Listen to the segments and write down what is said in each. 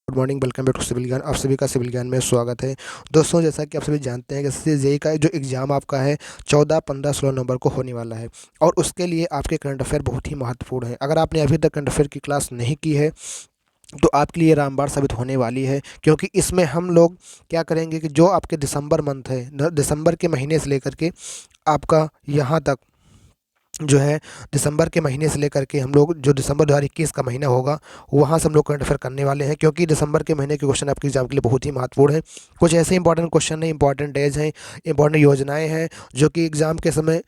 Good morning, welcome back to civil Gyan. आप सभी का सिविल ज्ञान में स्वागत है। दोस्तों, जैसा कि आप सभी जानते हैं कि जेईई का जो एग्ज़ाम आपका है 14, 15, 16 नवंबर को होने वाला है और उसके लिए आपके करंट अफेयर बहुत ही महत्वपूर्ण है। अगर आपने अभी तक करंट अफेयर की क्लास नहीं की है तो आपके लिए रामबाण साबित होने वाली है, क्योंकि इसमें हम लोग क्या करेंगे कि जो आपके दिसंबर मंथ है, दिसंबर के महीने से लेकर के आपका यहाँ तक जो है, दिसंबर के महीने से लेकर के हम लोग जो दिसंबर 2021 का महीना होगा वहाँ से हम लोग करंट अफेयर करने वाले हैं, क्योंकि दिसंबर के महीने के क्वेश्चन आपके एग्जाम के लिए बहुत ही महत्वपूर्ण है। कुछ ऐसे इंपॉर्टेंट क्वेश्चन हैं, इंपॉर्टेंट डेज हैं, इंपॉर्टेंट योजनाएं हैं जो कि एग्ज़ाम के समय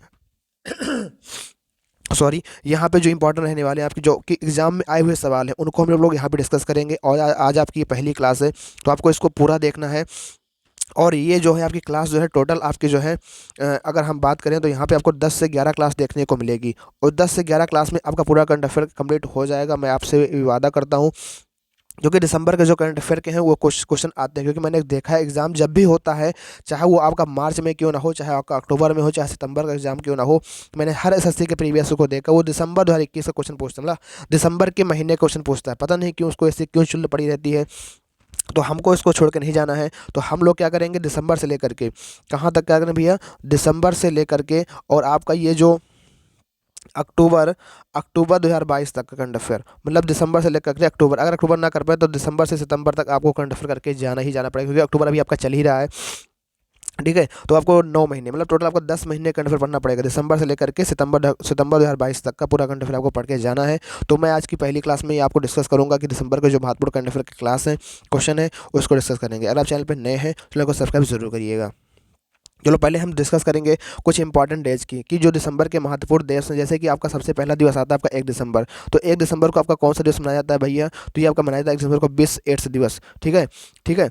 सॉरी, यहाँ पे जो इंपॉर्टेंट रहने वाले हैं आपकी जो कि एग्जाम में आए हुए सवाल हैं उनको हम लोग यहाँ पे डिस्कस करेंगे। और आज आपकी ये पहली क्लास है तो आपको इसको पूरा देखना है। और ये जो है आपकी क्लास जो है टोटल आपकी जो है अगर हम बात करें तो यहाँ पे आपको 10 से 11 क्लास देखने को मिलेगी और 10 से 11 क्लास में आपका पूरा करंट अफेयर कंप्लीट हो जाएगा। मैं आपसे वादा करता हूँ, क्योंकि दिसंबर के जो करंट अफेयर के हैं वो क्वेश्चन आते हैं, क्योंकि मैंने देखा है एग्ज़ाम जब भी होता है, चाहे वो आपका मार्च में क्यों ना हो, चाहे आपका अक्टूबर में हो, चाहे सितंबर का एग्ज़ाम क्यों ना हो, मैंने हर एसएससी के प्रीवियस को देखा, वो दिसंबर 2021 का क्वेश्चन पूछता है, मतलब दिसंबर के महीने क्वेश्चन पूछता है। पता नहीं क्यों उसको ऐसे क्यों चुल पड़ी रहती है। तो हमको इसको छोड़ के नहीं जाना है। तो हम लोग क्या करेंगे, दिसंबर से लेकर के कहाँ तक क्या करें भैया, दिसंबर से लेकर के और आपका ये जो अक्टूबर अक्टूबर 2022 तक का करंट अफेयर, मतलब दिसंबर से लेकर के अक्टूबर, अगर अक्टूबर ना कर पाए तो दिसंबर से सितंबर तक आपको करंट अफेयर करके जाना ही जाना पड़ेगा, क्योंकि अक्टूबर अभी आपका चल ही रहा है। ठीक है, तो आपको 9 महीने मतलब टोटल आपको 10 महीने करंट अफेयर पढ़ना पड़ेगा, दिसंबर से लेकर के सितंबर 2022 तक का पूरा करंट अफेयर आपको पढ़ के जाना है। तो मैं आज की पहली क्लास में ये आपको डिस्कस करूंगा कि दिसंबर के जो महत्वपूर्ण करंट अफेयर की क्लास है, क्वेश्चन है, उसको डिस्कस करेंगे। अगर आप चैनल पर नए हैं तो चैनल को सब्सक्राइब जरूर करिएगा। चलो पहले हम डिस्कस करेंगे कुछ इंपॉर्टेंट डेज की कि जो दिसंबर के महत्वपूर्ण डेज हैं। जैसे कि आपका सबसे पहला दिवस आता है आपका 1 दिसंबर। तो 1 दिसंबर को आपका कौन सा दिवस मनाया जाता है भैया, तो ये आपका मनाया जाता है 1 दिसंबर को विश्व एड्स दिवस। ठीक है, ठीक है।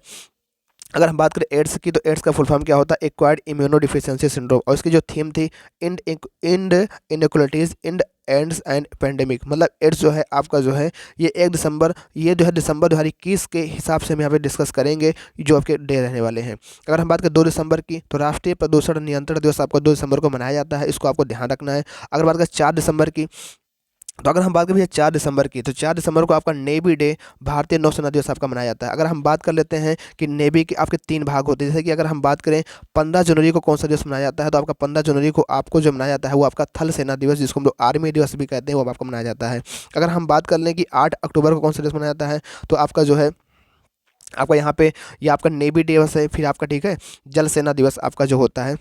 अगर हम बात करें एड्स की, तो एड्स का फुल फॉर्म क्या होता है, एक्वायर्ड इम्यूनो डिफिशियंसी सिंड्रोम, और इसकी जो थीम थी end end inequalities end AIDS end pandemic. मतलब एड्स जो है आपका जो है ये 1 दिसंबर, ये जो है दिसंबर 2021 के हिसाब से हम यहाँ पे डिस्कस करेंगे जो आपके डे रहने वाले हैं। अगर हम बात करें 2 दिसंबर की, तो राष्ट्रीय प्रदूषण नियंत्रण दिवस आपका 2 दिसंबर को मनाया जाता है, इसको आपको ध्यान रखना है। अगर बात करें 4 दिसंबर की, तो अगर हम बात करें 4 दिसंबर की, तो 4 दिसंबर को आपका नेवी डे, भारतीय नौसेना दिवस आपका मनाया जाता है। अगर हम बात कर लेते हैं कि नेवी के आपके 3 भाग होते हैं, जैसे कि अगर हम बात करें 15 जनवरी को कौन सा दिवस मनाया जाता है, तो आपका 15 जनवरी को आपको जो मनाया जाता है वो आपका थल सेना दिवस, जिसको हम लोग आर्मी दिवस भी कहते हैं, वो आपका मनाया जाता है। अगर हम बात कर लें कि 8 अक्टूबर को कौन सा दिवस मनाया जाता है, तो आपका जो है आपका यहाँ पे ये आपका नेवी दिवस है। फिर आपका ठीक है जल सेना दिवस आपका जो होता है,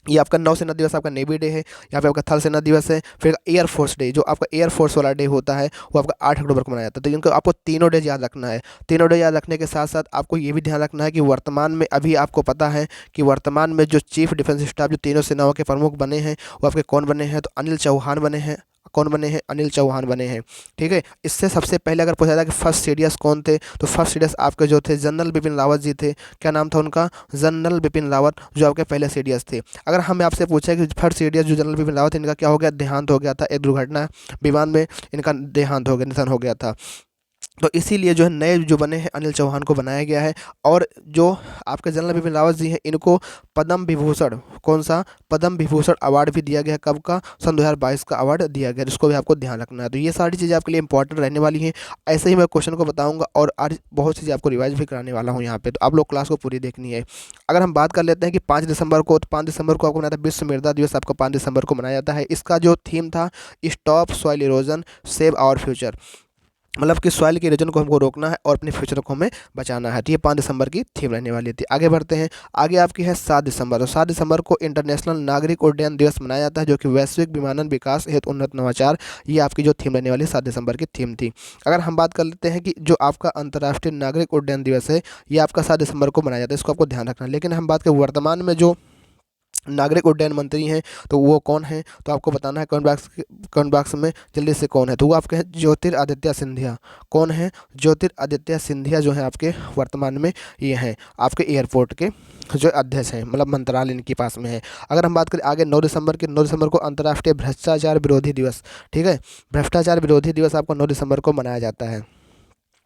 ये आपका नौसेना दिवस आपका नेवी डे है। यहाँ पे आपका थल सेना दिवस है। फिर एयरफोर्स डे, जो आपका एयरफोर्स वाला डे होता है, वो आपका 8 अक्टूबर को मनाया जाता है। तो इनको आपको तीनों डे याद रखना है। तीनों डे याद रखने के साथ साथ आपको ये भी ध्यान रखना है कि वर्तमान में अभी आपको पता है कि वर्तमान में जो चीफ डिफेंस स्टाफ जो तीनों सेनाओं के प्रमुख बने हैं वो आपके कौन बने हैं, तो अनिल चौहान बने हैं। कौन बने हैं, अनिल चौहान बने हैं। ठीक है, इससे सबसे पहले अगर पूछा जाए कि फर्स्ट सीडीएस कौन थे, तो फर्स्ट सीडीएस आपके जो थे जनरल बिपिन रावत जी थे। क्या नाम था उनका, जनरल बिपिन रावत, जो आपके पहले सीडीएस थे। अगर हमें आपसे पूछे कि फर्स्ट सीडीएस जो जनरल बिपिन रावत, इनका क्या हो गया, देहांत हो गया था, एक दुर्घटना विमान में इनका देहांत हो गया, निधन हो गया था। तो इसीलिए जो है नए जो बने हैं अनिल चौहान को बनाया गया है। और जो आपके जनरल बिपिन रावत जी हैं इनको पद्म विभूषण, कौन सा, पद्म विभूषण अवार्ड भी दिया गया है। कब का, सन 2022 का अवार्ड दिया गया है, जिसको भी आपको ध्यान रखना है। तो ये सारी चीज़ें आपके लिए इंपॉर्टेंट रहने वाली हैं। ऐसे ही मैं क्वेश्चन को बताऊंगा और आज बहुत चीज़ें आपको रिवाइज भी कराने वाला हूँ यहाँ पे, तो आप लोग क्लास को पूरी देखनी है। अगर हम बात कर लेते हैं कि 5 दिसंबर को, तो 5 दिसंबर को आपको मनाया था विश्व मृदा दिवस, आपको 5 दिसंबर को मनाया जाता है। इसका जो थीम था stop soil erosion save our future, मतलब कि सॉइल की इरोजन को हमको रोकना है और अपने फ्यूचर को हमें बचाना है। तो ये 5 दिसंबर की थीम रहने वाली थी। आगे बढ़ते हैं, आगे आपकी है 7 दिसंबर। तो 7 दिसंबर को इंटरनेशनल नागरिक उड्डयन दिवस मनाया जाता है, जो कि वैश्विक विमानन विकास हेतु उन्नत नवाचार, ये आपकी जो थीम रहने वाली 7 दिसंबर की थीम थी। अगर हम बात कर लेते हैं कि जो आपका अंतर्राष्ट्रीय नागरिक उड्डयन दिवस है, ये आपका 7 दिसंबर को मनाया जाता है, इसको आपको ध्यान रखना है। लेकिन हम बात करें वर्तमान में जो नागरिक उड्डयन मंत्री हैं तो वो कौन है, तो आपको बताना है कमेंट बॉक्स में जल्दी से कौन है। तो वो आपके हैं ज्योतिरादित्य सिंधिया। कौन है, ज्योतिरादित्य सिंधिया जो है आपके वर्तमान में ये हैं आपके एयरपोर्ट के जो अध्यक्ष हैं, मतलब मंत्रालय इनके पास में है। अगर हम बात करें आगे 9 दिसंबर की, 9 दिसंबर को अंतर्राष्ट्रीय भ्रष्टाचार विरोधी दिवस। ठीक है, भ्रष्टाचार विरोधी दिवस आपको 9 दिसंबर को मनाया जाता है।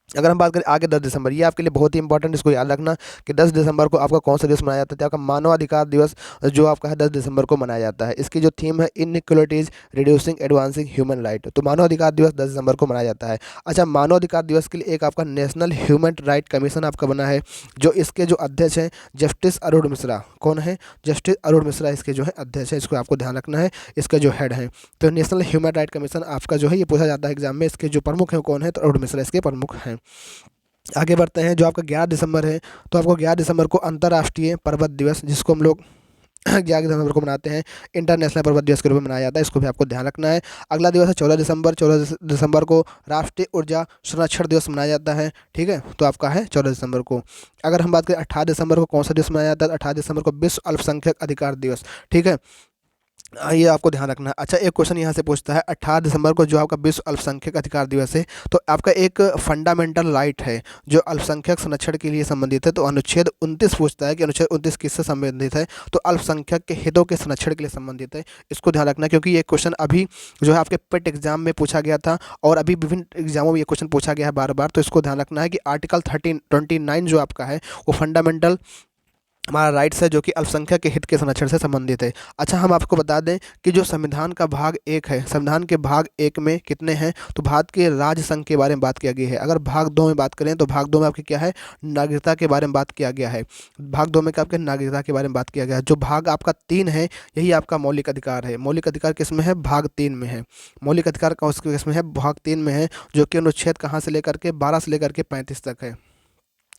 अगर हम बात करें आगे 10 दिसंबर, ये आपके लिए बहुत ही इंपॉर्टेंट, इसको याद रखना कि 10 दिसंबर को आपका कौन सा दिवस मनाया जाता है। तो आपका मानवाधिकार दिवस जो आपका है 10 दिसंबर को मनाया जाता है। इसकी जो थीम है inequalities reducing advancing human right, तो मानवाधिकार दिवस 10 दिसंबर को मनाया जाता है। अच्छा, मानवाधिकार दिवस के लिए एक आपका नेशनल ह्यूमन राइट कमीशन आपका बना है, जो इसके जो अध्यक्ष हैं जस्टिस अरुण मिश्रा। कौन है? जस्टिस अरुण मिश्रा इसके जो है अध्यक्ष है, इसको आपको ध्यान रखना है, इसके जो हेड हैं। तो नेशनल ह्यूमन राइट कमीशन आपका जो है ये पूछा जाता है एग्जाम में, इसके जो प्रमुख हैं कौन है? तो अरुण मिश्रा इसके प्रमुख हैं। आगे बढ़ते हैं, जो आपका 11 दिसंबर है, तो आपको 11 दिसंबर को अंतर्राष्ट्रीय पर्वत दिवस, जिसको हम लोग 11 दिसंबर को मनाते हैं, इंटरनेशनल पर्वत दिवस के रूप में मनाया जाता है, इसको भी आपको ध्यान रखना है। अगला दिवस है 14 दिसंबर। 14 दिसंबर को राष्ट्रीय ऊर्जा संरक्षण दिवस मनाया जाता है, ठीक है, तो आपका है 14 दिसंबर को। अगर हम बात करें 18 दिसंबर को कौन सा दिवस मनाया जाता है? 18 दिसंबर को विश्व अल्पसंख्यक अधिकार दिवस, ठीक है, ये आपको ध्यान रखना है। अच्छा, एक क्वेश्चन यहाँ से पूछता है 18 दिसंबर को जो आपका विश्व अल्पसंख्यक अधिकार दिवस है, तो आपका एक फंडामेंटल राइट है जो अल्पसंख्यक संरक्षण के लिए संबंधित है, तो अनुच्छेद 29 पूछता है कि अनुच्छेद 29 किससे संबंधित है? तो अल्पसंख्यक के हितों के संरक्षण के लिए संबंधित है। इसको ध्यान रखना, क्योंकि ये क्वेश्चन अभी जो है आपके पेट एग्जाम में पूछा गया था और अभी विभिन्न एग्जामों में ये क्वेश्चन पूछा गया है बार बार, तो इसको ध्यान रखना है कि आर्टिकल 29 जो आपका है वो फंडामेंटल हमारा राइट्स है, जो कि अल्पसंख्यक के हित के संरक्षण से संबंधित है। अच्छा, हम आपको बता दें कि जो संविधान का भाग 1 है, संविधान के भाग 1 में कितने हैं? तो भारत के राज्य संघ के बारे में बात किया गया है। अगर भाग 2 में बात करें तो भाग 2 में आपकी क्या है? नागरिकता के बारे में बात किया गया है। भाग 2 में क्या आपके नागरिकता के बारे में बात किया गया है। जो भाग आपका 3 है, यही आपका मौलिक अधिकार है। मौलिक अधिकार किस में है? भाग 3 में है। मौलिक अधिकार किस में है? भाग 3 में है, जो कि अनुच्छेद कहाँ से लेकर के 12 से लेकर के 35 तक है,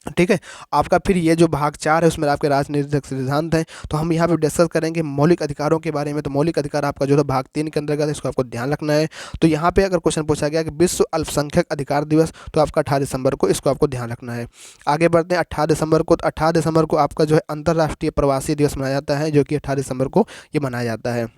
ठीक है। आपका फिर ये जो भाग 4 है उसमें आपके राजनीतिक सिद्धांत हैं, तो हम यहाँ पे डिस्कस करेंगे मौलिक अधिकारों के बारे में। तो मौलिक अधिकार आपका जो है भाग 3 के अंतर्गत है, इसको आपको ध्यान रखना है। तो यहाँ पे अगर क्वेश्चन पूछा गया कि विश्व अल्पसंख्यक अधिकार दिवस, तो आपका 18 दिसंबर को, इसको आपको ध्यान रखना है। आगे बढ़ते हैं 18 दिसंबर को, तो 18 दिसंबर को आपका जो है अंतर्राष्ट्रीय प्रवासी दिवस मनाया जाता है, जो कि 18 दिसंबर को ये मनाया जाता है।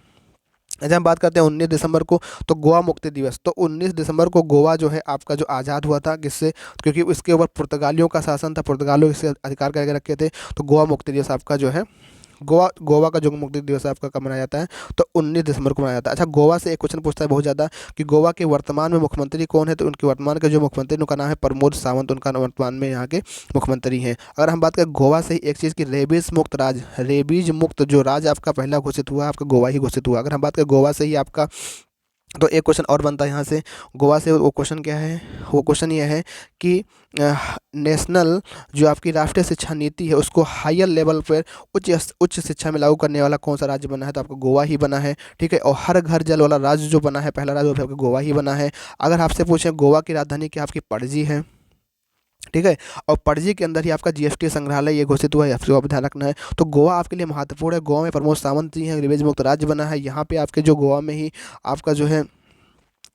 अच्छा, हम बात करते हैं 19 दिसंबर को, तो गोवा मुक्ति दिवस। तो 19 दिसंबर को गोवा जो है आपका जो आज़ाद हुआ था, किससे? क्योंकि उसके ऊपर पुर्तगालियों का शासन था, पुर्तगालियों इसे अधिकार करके रखे थे। तो गोवा मुक्ति दिवस आपका जो है, गोवा गोवा का जो मुक्ति दिवस है आपका कब मनाया जाता है? तो 19 दिसंबर को मनाया जाता है। अच्छा, गोवा से एक क्वेश्चन पूछता है बहुत ज़्यादा कि गोवा के वर्तमान में मुख्यमंत्री कौन है? तो उनके वर्तमान के जो मुख्यमंत्री उनका नाम है प्रमोद सावंत, उनका वर्तमान में यहाँ के मुख्यमंत्री हैं। अगर हम बात करें गोवा से ही एक चीज़ की रेबीज मुक्त राज्य, रेबीज मुक्त जो राज्य आपका पहला घोषित हुआ, आपका गोवा ही घोषित हुआ। अगर हम बात करें गोवा से ही आपका, तो एक क्वेश्चन और बनता है यहाँ से गोवा से, वो क्वेश्चन क्या है? वो क्वेश्चन ये है कि नेशनल जो आपकी राष्ट्रीय शिक्षा नीति है उसको हायर लेवल पर उच्च शिक्षा में लागू करने वाला कौन सा राज्य बना है? तो आपका गोवा ही बना है, ठीक है। और हर घर जल वाला राज्य जो बना है, पहला राज्य वो भी आपका गोवा ही बना है। अगर आपसे पूछें गोवा की राजधानी क्या? आपकी पणजी है, ठीक है। और पणजी के अंदर ही आपका जीएसटी संग्रहालय ये घोषित हुआ है, आपको आप ध्यान रखना है। तो गोवा आपके लिए महत्वपूर्ण है। गोवा में प्रमोद सावंत जी हैं, रिवेज मुक्त राज्य बना है। यहाँ पे आपके जो गोवा में ही आपका जो है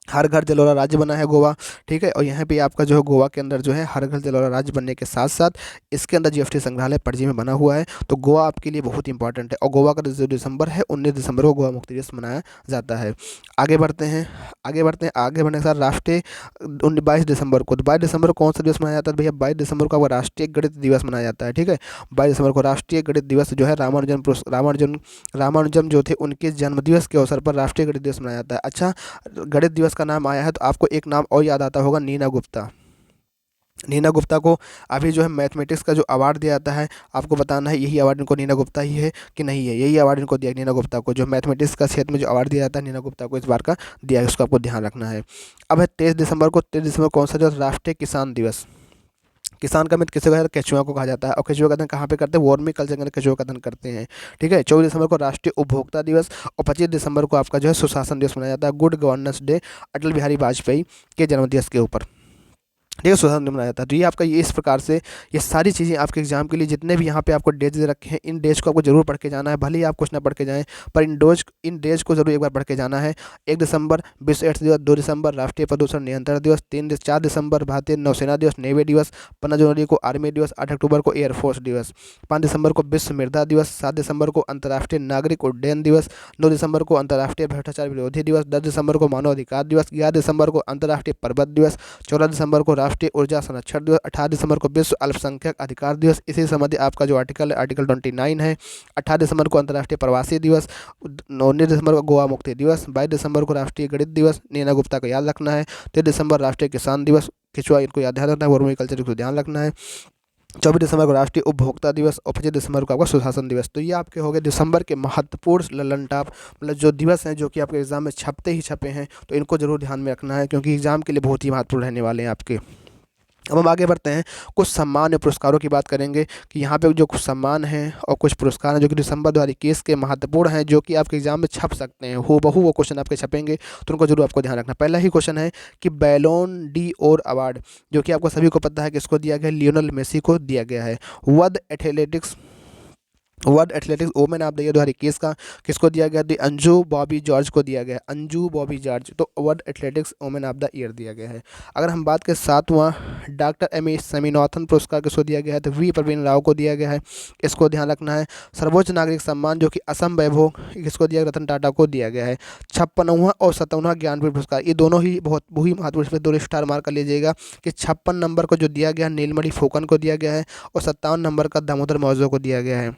हर घर जल वाला राज्य बना है गोवा, ठीक है। और यहाँ पे आपका जो है गोवा के अंदर जो है हर घर जल वाला राज्य बनने के साथ साथ इसके अंदर जीएसटी संग्रहालय पणजी में बना हुआ है। तो गोवा आपके लिए बहुत इंपॉर्टेंट है। और गोवा का जो दिसंबर है 19 दिसंबर को गोवा मुक्ति दिवस मनाया जाता है। आगे बढ़ते हैं, आगे बढ़ने के साथ राष्ट्रीय 22 दिसंबर को, तो 22 दिसंबर को कौन सा दिवस मनाया जाता है? भैया 22 दिसंबर को आपका राष्ट्रीय गणित दिवस मनाया जाता है, ठीक है। 22 दिसंबर को राष्ट्रीय गणित दिवस जो है रामानुजन जो थे उनके जन्मदिवस के अवसर पर राष्ट्रीय गणित दिवस मनाया जाता है। अच्छा, गणित दिवस का नाम आया है तो आपको एक नाम और याद आता होगा, नीना गुप्ता। नीना गुप्ता को अभी जो है मैथमेटिक्स का जो अवार्ड दिया जाता है, आपको बताना है यही अवार्ड इनको नीना गुप्ता ही है कि नहीं है। यही अवार्ड इनको दिया नीना गुप्ता को, जो मैथमेटिक्स का क्षेत्र में जो अवार्ड दिया जाता है नीना गुप्ता को इस बार का दिया है, उसको आपको ध्यान रखना है। अब है 23 दिसंबर को, 23 दिसंबर कौन सा जो राष्ट्रीय किसान दिवस। किसान का मित्र किसे कहा जाता है? केचुआ को कहा जाता है। और केचुआ का धन कहाँ पे करते हैं? वर्मी कल्चर के अंदर केचुआ का धन करते हैं, ठीक है। 24 दिसंबर को राष्ट्रीय उपभोक्ता दिवस, और 25 दिसंबर को आपका जो है सुशासन दिवस मनाया जाता है, good governance day, Atal Bihari Vajpayee के जन्मदिवस के ऊपर, ठीक है, सुशासन दिन मनाया जाता है। तो ये आपका ये इस प्रकार से ये सारी चीज़ें आपके एग्जाम के लिए जितने भी यहाँ पे आपको डेज दे रखे हैं, इन डेज को आपको जरूर पढ़ के जाना है। भले ही आप कुछ ना पढ़ के जाएं, पर इन डेज को जरूर एक बार पढ़ के जाना है। 1 दिसंबर विश्व एड्स दिवस, 2 दिसंबर राष्ट्रीय प्रदूषण नियंत्रण दिवस, 4 दिसंबर भारतीय नौसेना दिवस, नेवी दिवस, 15 जनवरी को आर्मी दिवस, 8 अक्टूबर को एयरफोर्स दिवस, 5 दिसंबर को विश्व मृदा दिवस, 7 दिसंबर को अंतर्राष्ट्रीय नागरिक उड्डयन दिवस, 9 दिसंबर को अंतर्राष्ट्रीय भ्रष्टाचार विरोधी दिवस, 10 दिसंबर को मानवाधिकार दिवस, 11 दिसंबर को अंतर्राष्ट्रीय पर्वत दिवस, 14 दिसंबर को राष्ट्रीय ऊर्जा संरक्षण दिवस, 18 दिसंबर को विश्व अल्पसंख्यक अधिकार दिवस। इसी से संबंधित आपका जो आर्टिकल है आर्टिकल 29 है। 18 दिसंबर को अंतर्राष्ट्रीय प्रवासी दिवस, 19 दिसंबर को गोवा मुक्ति दिवस, 22 दिसंबर को राष्ट्रीय गणित दिवस, नीना गुप्ता को याद रखना है। 23 दिसंबर राष्ट्रीय किसान दिवस, केचुआ, इनको याद ध्यान रखना है। वर्मी कल्चर को ध्यान रखना है। 24 दिसंबर को राष्ट्रीय उपभोक्ता दिवस और 25 दिसंबर को आपका सुशासन दिवस। तो ये आपके हो गए दिसंबर के महत्वपूर्ण ललन टॉप मतलब जो दिवस हैं जो कि आपके एग्जाम में छपते ही छपे हैं, तो इनको जरूर ध्यान में रखना है क्योंकि एग्जाम के लिए बहुत ही महत्वपूर्ण रहने वाले हैं आपके। अब हम आगे बढ़ते हैं, कुछ सम्मान या पुरस्कारों की बात करेंगे कि यहाँ पे जो कुछ सम्मान हैं और कुछ पुरस्कार हैं जो कि दिसंबर 2021 के महत्वपूर्ण हैं, जो कि आपके एग्जाम में छप सकते हैं, हूबहू वो क्वेश्चन आपके छपेंगे, तो उनको जरूर आपको ध्यान रखना। पहला ही क्वेश्चन है कि बैलोन डी और अवार्ड, जो कि आपको सभी को पता है कि इसको दिया गया है, लियोनेल मेसी को दिया गया है। World athletics women of the year 2021 का किसको दिया गया? अंजू बॉबी जॉर्ज को दिया गया है, अंजू बॉबी जॉर्ज। तो world athletics women of the year दिया गया है। अगर हम बात करें 7वां डॉक्टर एम ए स्वामीनाथन पुरस्कार किसको दिया गया है? तो वी प्रवीण राव को दिया गया है, इसको ध्यान रखना है। सर्वोच्च नागरिक सम्मान जो कि असम वैभव, किसको दिया? रतन टाटा को दिया गया है। 56वां और 57वां ज्ञानपीठ पुरस्कार, ये दोनों ही बहुत महत्वपूर्ण, 2 स्टार मार्क कर लीजिएगा कि 56 नंबर को जो दिया गया नीलमणि फुकन को दिया गया है और 57 नंबर का दामोदर मौजो को दिया गया है।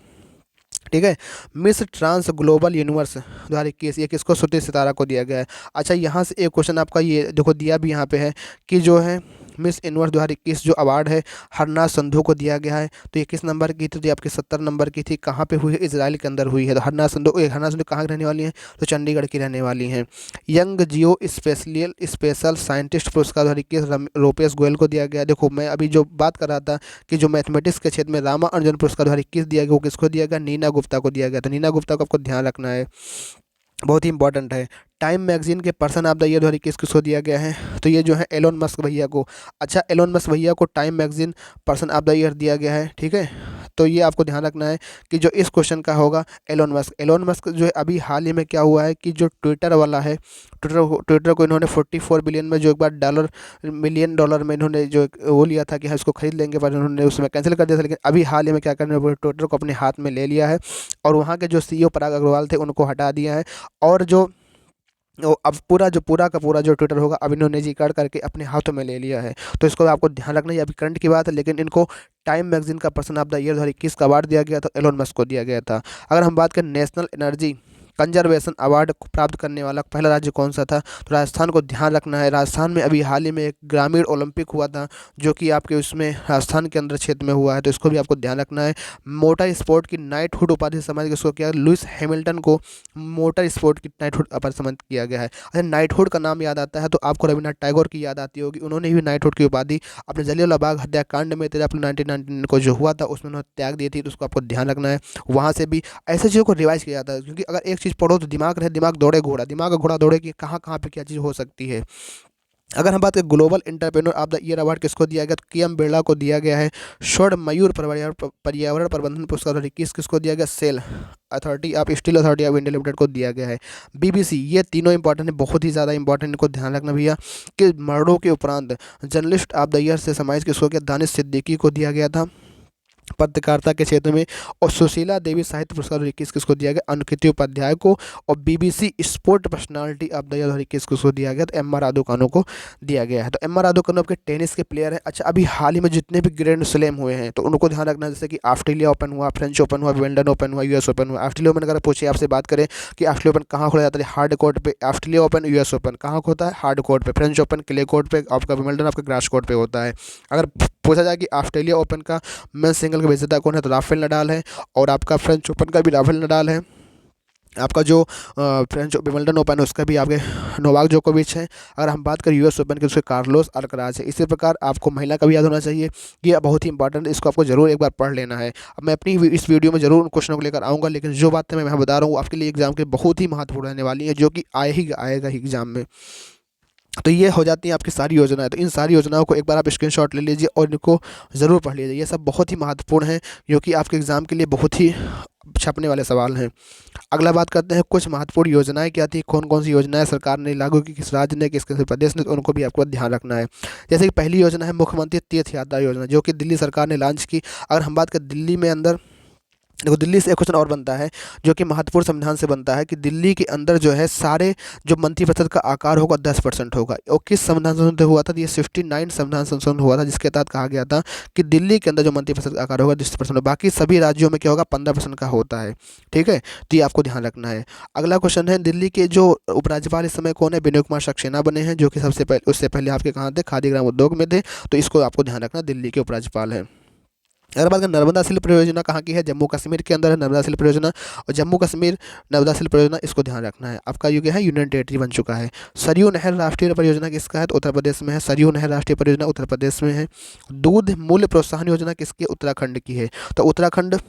ठीक है। मिस ट्रांस ग्लोबल यूनिवर्स 2021, ये किसको? श्रुति सितारा को दिया गया है। अच्छा, यहाँ से एक क्वेश्चन आपका ये देखो दिया भी यहाँ पे है कि जो है मिस यूनिवर्स 2021 जो अवार्ड है हरनाथ संधू को दिया गया है। तो ये किस नंबर की थी? तो ये आपकी 70 नंबर की थी। कहाँ पे हुई है? इजराइल के अंदर हुई है। तो हरनाथ संधू कहाँ की रहने वाली हैं? तो चंडीगढ़ की रहने वाली हैं। यंग जियो स्पेशल साइंटिस्ट पुरस्कार 2021 रूपेश गोयल को दिया गया। देखो मैं अभी जो बात कर रहा था कि जो मैथमेटिक्स के क्षेत्र में रामा अर्जुन पुरस्कार 2021 दिया गया, वो किसको दिया गया? नीना गुप्ता को दिया गया। तो नीना गुप्ता को आपको ध्यान रखना है, बहुत ही इंपॉर्टेंट है। टाइम मैगजीन के पर्सन ऑफ द ईयर 2021 किसको दिया गया है? तो ये जो है एलोन मस्क भैया को। अच्छा, एलोन मस्क भैया को time magazine person of the year दिया गया है। ठीक है, तो ये आपको ध्यान रखना है कि जो इस क्वेश्चन का होगा एलोन मस्क जो है अभी हाल ही में क्या हुआ है कि जो ट्विटर वाला है, ट्विटर को इन्होंने 44 बिलियन में जो एक बार मिलियन डॉलर में इन्होंने जो वो लिया था कि हाँ इसको खरीद लेंगे, पर इन्होंने उसमें कैंसिल कर दिया था। लेकिन अभी हाल ही में क्या करने, ट्विटर को अपने हाथ में ले लिया है और वहाँ के जो CEO पराग अग्रवाल थे उनको हटा दिया है। और जो अब पूरा का पूरा जो ट्विटर होगा अब इन्होंने निजीकरण करके अपने हाथों में ले लिया है। तो इसको आपको ध्यान रखना है, अभी करंट की बात है, लेकिन इनको टाइम मैगजीन का पर्सन ऑफ द ईयर 2021 का अवार्ड दिया गया था, एलोन मस्क को दिया गया था। अगर हम बात करें नेशनल एनर्जी कंजर्वेशन अवार्ड प्राप्त करने वाला पहला राज्य कौन सा था? तो राजस्थान को ध्यान रखना है। राजस्थान में अभी हाल ही में एक ग्रामीण ओलंपिक हुआ था जो कि आपके उसमें राजस्थान के अंदर क्षेत्र में हुआ है, तो इसको भी आपको ध्यान रखना है। मोटर स्पोर्ट की नाइटहुड उपाधि सम्मानित किसको किया? लुइस हैमिल्टन को मोटर स्पोर्ट की नाइटहुड उपाधि सम्मानित किया गया है। अच्छा, नाइटहुड का नाम याद आता है तो आपको रविन्द्रनाथ टैगोर की याद आती होगी, उन्होंने भी नाइटहुड की उपाधि अपने जलियांवाला बाग हत्याकांड में 13 अप्रैल 1919 को जो हुआ था उसमें उन्होंने त्याग दी थी, तो उसको आपको ध्यान रखना है। वहाँ से भी ऐसे चीज़ों को रिवाइज किया जाता है क्योंकि अगर एक चीज़ पढ़ो तो दिमाग रहे, दिमाग दौड़े घोड़ा, दिमाग का घोड़ा दौड़े कि कहाँ कहाँ पे क्या चीज़ हो सकती है। अगर हम बात करें global entrepreneur of the year award किसको दिया गया? तो KM बिरला को दिया गया है। स्वर्ण मयूर पर्यावरण प्रबंधन पुरस्कार 2021 किसको दिया गया? SAIL authority of steel authority of India limited को दिया गया है। BBC, ये तीनों इंपॉर्टेंट है, बहुत ही ज़्यादा इंपॉर्टेंट, इनको ध्यान रखना भैया कि मर्डों के उपरांत जर्नलिस्ट ऑफ द ईयर से समाज किसको किया? दानिश सिद्दीकी को दिया गया था पत्रकारिता के क्षेत्र में। और सुशीला देवी साहित्य पुरस्कार 2021 किसको दिया गया? अनुकृति उपाध्याय को। और BBC sport personality of the year 2021 किसको दिया गया? तो MR राधुकानु को दिया गया है। तो MR राधुकानु आपके टेनिस के प्लेयर हैं। अच्छा, अभी हाल ही में जितने भी ग्रैंड स्लैम हुए हैं तो उनको ध्यान रखना, जैसे कि ऑस्ट्रेलिया ओपन हुआ, फ्रेंच ओपन हुआ, विंबलडन ओपन हुआ, US ओपन हुआ। ऑस्ट्रेलिया ओपन अगर पूछिए आपसे बात करें कि ऑस्ट्रेलिया ओपन कहाँ खोला जाता है? हार्ड कोर्ट पे। ऑस्ट्रेलिया ओपन US ओपन कहाँ होता है? हार्ड कोर्ट पे। फ्रेंच ओपन क्ले कोर्ट पे, आपका विंबलडन आपका ग्रास कोर्ट पे होता है। अगर पूछा जाए कि ऑस्ट्रेलिया ओपन का मेंस सिंगल का विजेता कौन है, तो राफेल नडाल है। और आपका फ्रेंच ओपन का भी राफेल नडाल है। आपका जो फ्रेंच विंबलडन ओपन है उसका भी आपके नोवाक जोकोविच है। अगर हम बात करें US ओपन की, उसके कार्लोस अल्कराज है। इसी प्रकार आपको महिला का भी याद होना चाहिए, ये बहुत ही इंपॉर्टेंट है, इसको आपको जरूर एक बार पढ़ लेना है। अब मैं अपनी इस वीडियो में जरूर उन क्वेश्चनों को लेकर आऊँगा, लेकिन जो बातें मैं यहाँ बता रहा हूँ आपके लिए एग्जाम के बहुत ही महत्वपूर्ण रहने वाली है, जो कि आएगा ही एग्जाम में। तो ये हो जाती हैं आपकी सारी योजनाएं। तो इन सारी योजनाओं को एक बार आप स्क्रीनशॉट ले लीजिए और इनको ज़रूर पढ़ लीजिए, ये सब बहुत ही महत्वपूर्ण है जो कि आपके एग्ज़ाम के लिए बहुत ही छपने वाले सवाल हैं। अगला बात करते हैं कुछ महत्वपूर्ण योजनाएं क्या थी, कौन कौन सी योजनाएं सरकार ने लागू की, किस राज्य ने, किस किस प्रदेश ने, तो उनको भी आपको ध्यान रखना है। जैसे कि पहली योजना है मुख्यमंत्री तीर्थ यात्रा योजना, जो कि दिल्ली सरकार ने लॉन्च की। अगर हम बात करें दिल्ली में अंदर देखो दिल्ली से एक क्वेश्चन और बनता है जो कि महत्वपूर्ण संविधान से बनता है कि दिल्ली के अंदर जो है सारे जो मंत्रिपरिषद का आकार होगा 10% होगा। और किस संविधान संशोधन हुआ था? तो ये 69 संविधान संशोधन हुआ था, जिसके तहत कहा गया था कि दिल्ली के अंदर जो मंत्रिपरिषद का आकार होगा 10%, बाकी सभी राज्यों में क्या होगा 15% का होता है। ठीक है, तो ये आपको ध्यान रखना है। अगला क्वेश्चन है, दिल्ली के जो उपराज्यपाल इस समय कौन है? विनय कुमार सक्सेना बने हैं, जो कि सबसे पहले उससे पहले आपके कहाँ थे? खादी ग्राम उद्योग में थे। तो इसको आपको ध्यान रखना, दिल्ली के उपराज्यपाल हैं। अगर बात करें नर्मदा सिल्क परियोजना कहाँ की है? जम्मू कश्मीर के अंदर है नर्मदा सिल्क परियोजना। और जम्मू कश्मीर नर्मदा सिल्क परियोजना, इसको ध्यान रखना है। आपका ये क्या है? यूनियन टेरिटरी बन चुका है। सरयू नहर राष्ट्रीय परियोजना किसका है? तो उत्तर प्रदेश में है। सरयू नहर राष्ट्रीय परियोजना उत्तर प्रदेश में है। दूध मूल्य प्रोत्साहन योजना किसकी? उत्तराखंड की है। तो उत्तराखंड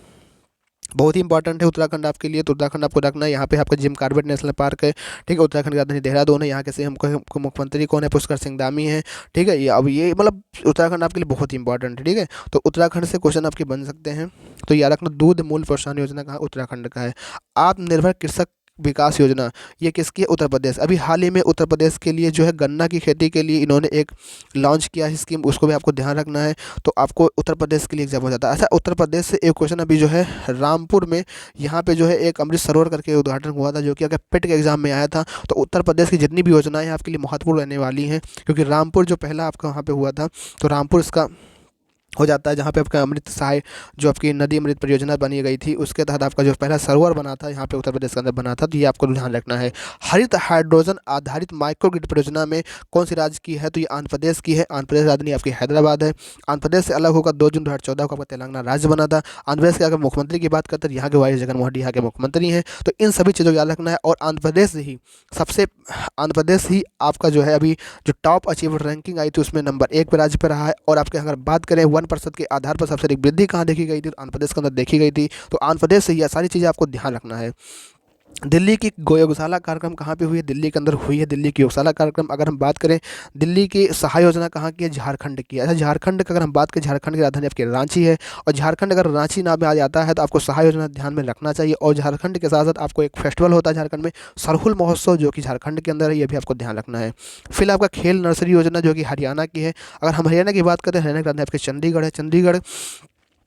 बहुत ही इंपॉर्टेंट है उत्तराखंड आपके लिए। तो उत्तराखंड आपको रखना है। यहाँ पे आपका जिम कॉर्बेट नेशनल पार्क है। ठीक है, उत्तराखंड की राजधानी देहरादून है। यहाँ के सीएम को मुख्यमंत्री कौन है? पुष्कर सिंह धामी है। ठीक है, ये अब ये मतलब उत्तराखंड आपके लिए बहुत ही इंपॉर्टेंट है। ठीक है, तो उत्तराखंड से क्वेश्चन आपके बन सकते हैं। तो याद रखना, दूध मूल्य प्रोत्साहन योजना कहाँ? उत्तराखंड का है। आत्मनिर्भर कृषक विकास योजना, ये किसकी है? उत्तर प्रदेश। अभी हाल ही में उत्तर प्रदेश के लिए जो है गन्ना की खेती के लिए इन्होंने एक लॉन्च किया है स्कीम, उसको भी आपको ध्यान रखना है। तो आपको उत्तर प्रदेश के लिए एग्जाम हो जाता है। अच्छा, उत्तर प्रदेश से एक क्वेश्चन अभी जो है रामपुर में, यहाँ पे जो है एक अमृत सरोवर करके उद्घाटन हुआ था, जो कि अगर पेट के एग्जाम में आया था। तो उत्तर प्रदेश की जितनी भी योजनाएं हैं आपके लिए महत्वपूर्ण रहने वाली हैं, क्योंकि रामपुर जो पहला आपका वहाँ पे हुआ था, तो रामपुर इसका हो जाता है, जहाँ पे आपका अमृत सहाय जो आपकी नदी अमृत परियोजना बनी गई थी, उसके तहत आपका जो पहला सरोवर बना था यहाँ पे उत्तर प्रदेश के अंदर बना था। तो ये आपको ध्यान रखना है। हरित हाइड्रोजन आधारित माइक्रोग्रिड परियोजना में कौन सी राज्य की है? तो ये आंध्र प्रदेश की है। आंध्र प्रदेश राजधानी आपकी हैदराबाद है। आंध्र प्रदेश से अलग होकर 2 जून 2014 को आपका तेलंगाना राज्य बना था। आंध्र प्रदेश के अगर मुख्यमंत्री की बात करते हैं, यहाँ के वाई जगनमोहन रेड्डी यहाँ के मुख्यमंत्री हैं। तो इन सभी चीज़ों को याद रखना है। और आंध्र प्रदेश ही आपका जो है अभी जो टॉप अचीवर रैंकिंग आई थी उसमें नंबर 1 पे राज्य पे रहा है। और आपके अगर बात करें 1% के आधार पर सबसे अधिक वृद्धि कहाँ देखी गई थी? तो आंध्र प्रदेश के अंदर देखी गई थी। तो आंध्र प्रदेश से ये सारी चीज़ें आपको ध्यान रखना है। दिल्ली की योगशाला कार्यक्रम कहाँ पे हुई है? दिल्ली के अंदर हुई है दिल्ली की योगशाला कार्यक्रम। अगर हम बात करें दिल्ली की सहाय योजना कहाँ की है? झारखंड की है। अच्छा, झारखंड का अगर हम बात करें, झारखंड की राजधानी आपकी रांची है। और झारखंड अगर रांची नाम में आ जाता है तो आपको सहाय योजना ध्यान में रखना चाहिए। और झारखंड के साथ साथ आपको एक फेस्टिवल होता है झारखंड में, सरहुल महोत्सव, जो कि झारखंड के अंदर है। ये भी आपको ध्यान रखना है। फिर आपका खेल नर्सरी योजना जो कि हरियाणा की है। अगर हम हरियाणा की बात करते हैं, हरियाणा की राजधानी आपकी चंडीगढ़ है। चंडीगढ़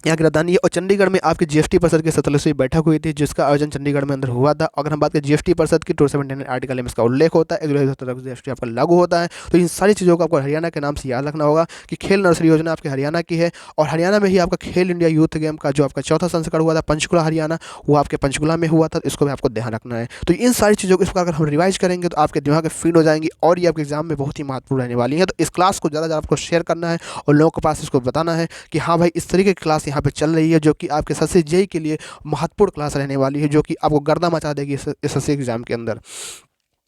यहाँ की राजधानी है। और चंडीगढ़ में आपकी जीएसटी परिषद की 47वीं बैठक हुई थी, जिसका आयोजन चंडीगढ़ में अंदर हुआ था। अगर हम बात करें जीएसटी परिषद की, 279 आर्टिकल में इसका उल्लेख होता है। जीएसटी आपका लागू होता है। तो इन सारी चीज़ों को आपको हरियाणा के नाम से याद रखना होगा कि खेल नर्सरी योजना आपके हरियाणा की है। और हरियाणा में ही आपका खेल इंडिया यूथ गेम का जो आपका चौथा संस्करण हुआ था, पंचकुला हरियाणा, वो आपके पंचकुला में हुआ था। तो इसको भी आपको ध्यान रखना है। तो इन सारी चीज़ों को इस प्रकार अगर हम रिवाइज करेंगे तो आपके दिमाग में फीड हो जाएंगी, और ये आपके एग्जाम में बहुत ही महत्वपूर्ण रहने वाली है। तो इस क्लास को ज़्यादा आपको शेयर करना है और लोगों के पास इसको बताना है कि हाँ भाई, इस तरीके की क्लास यहाँ पे चल रही है, जो कि आपके एसएससी जेईई के लिए महत्वपूर्ण क्लास रहने वाली है, जो कि आपको गर्दा मचा देगी इस एसएससी एग्जाम के अंदर।